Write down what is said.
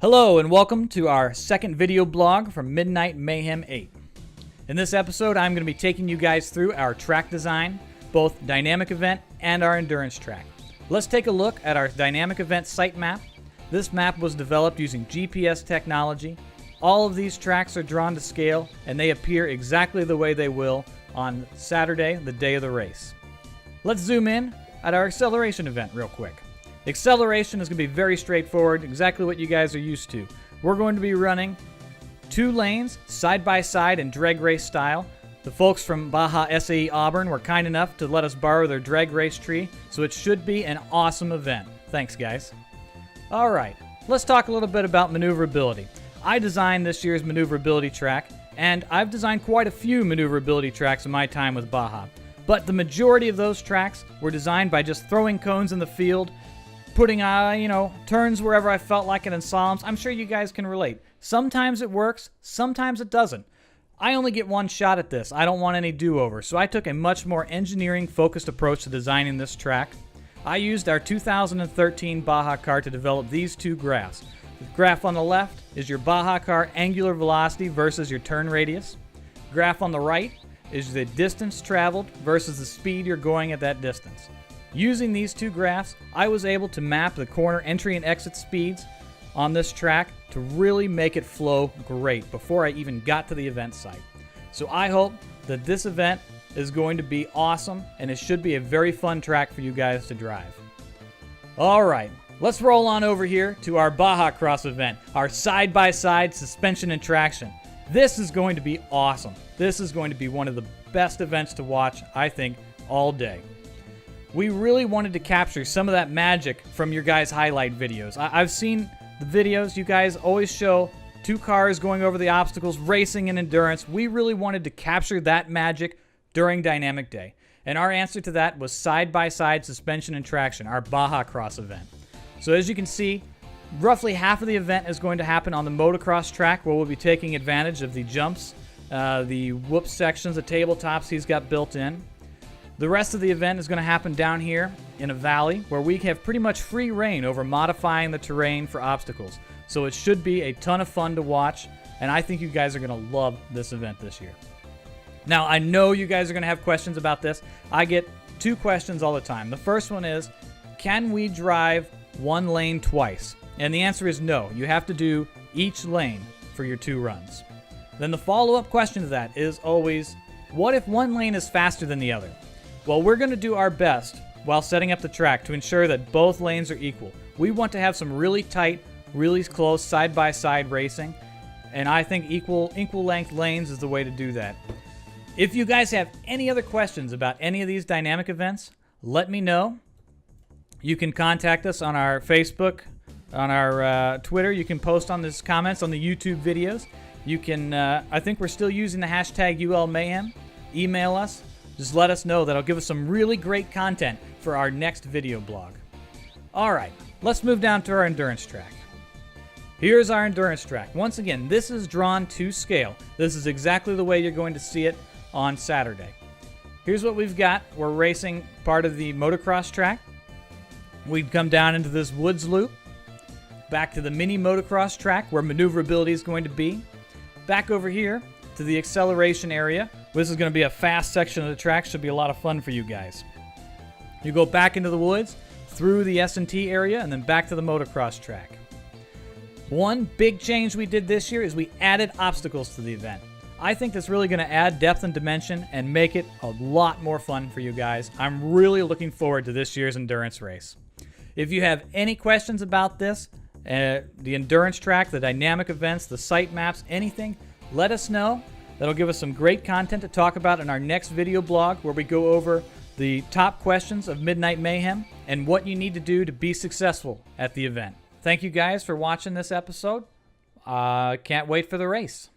Hello and welcome to our second video blog from Mayhem VIII. In this episode, I'm going to be taking you guys through our track design, both dynamic event and our endurance track. Let's take a look at our dynamic event site map. This map was developed using GPS technology. All of these tracks are drawn to scale and they appear exactly the way they will on Saturday, the day of the race. Let's zoom in at our acceleration event real quick. Acceleration is going to be very straightforward, exactly what you guys are used to. We're going to be running 2 lanes, side by side in drag race style. The folks from Baja SAE Auburn were kind enough to let us borrow their drag race tree, so it should be an awesome event. Thanks, guys. Alright, let's talk a little bit about maneuverability. I designed this year's maneuverability track, and I've designed quite a few maneuverability tracks in my time with Baja. But the majority of those tracks were designed by just throwing cones in the field, putting, turns wherever I felt like it in slaloms. I'm sure you guys can relate. Sometimes it works, sometimes it doesn't. I only get one shot at this. I don't want any do-over, so I took a much more engineering-focused approach to designing this track. I used our 2013 Baja car to develop these 2 graphs. The graph on the left is your Baja car angular velocity versus your turn radius. The graph on the right is the distance traveled versus the speed you're going at that distance. Using these 2 graphs, I was able to map the corner entry and exit speeds on this track to really make it flow great before I even got to the event site. So I hope that this event is going to be awesome and it should be a very fun track for you guys to drive. Alright, let's roll on over here to our Baja Cross event, our side-by-side suspension and traction. This is going to be awesome. This is going to be one of the best events to watch, I think, all day. We really wanted to capture some of that magic from your guys' highlight videos. I've seen the videos. You guys always show 2 cars going over the obstacles, racing and endurance. We really wanted to capture that magic during Dynamic Day. And our answer to that was side-by-side suspension and traction, our Baja Cross event. So as you can see, roughly half of the event is going to happen on the motocross track, where we'll be taking advantage of the jumps, the whoop sections, the tabletops he's got built in. The rest of the event is going to happen down here in a valley where we have pretty much free reign over modifying the terrain for obstacles. So it should be a ton of fun to watch, and I think you guys are going to love this event this year. Now, I know you guys are going to have questions about this. I get 2 questions all the time. The first one is, can we drive 1 lane twice? And the answer is no. You have to do each lane for your 2 runs. Then the follow-up question to that is always, what if 1 lane is faster than the other? Well, we're going to do our best while setting up the track to ensure that both lanes are equal. We want to have some really tight, really close side-by-side racing, and I think equal length lanes is the way to do that. If you guys have any other questions about any of these dynamic events, let me know. You can contact us on our Facebook, on our Twitter. You can post on these comments on the YouTube videos. You can, I think we're still using the hashtag ULMayhem. Email us. Just let us know. That'll give us some really great content for our next video blog. Alright, let's move down to our endurance track. Here's our endurance track. Once again, this is drawn to scale. This is exactly the way you're going to see it on Saturday. Here's what we've got. We're racing part of the motocross track. We've come down into this woods loop. Back to the mini motocross track where maneuverability is going to be. Back over here to the acceleration area. This is going to be a fast section of the track. Should be a lot of fun for you guys. You go back into the woods, through the S&T area, and then back to the motocross track. One big change we did this year is we added obstacles to the event. I think that's really going to add depth and dimension and make it a lot more fun for you guys. I'm really looking forward to this year's endurance race. If you have any questions about this, the endurance track, the dynamic events, the site maps, anything, let us know. That'll give us some great content to talk about in our next video blog, where we go over the top questions of Midnight Mayhem and what you need to do to be successful at the event. Thank you guys for watching this episode. Can't wait for the race.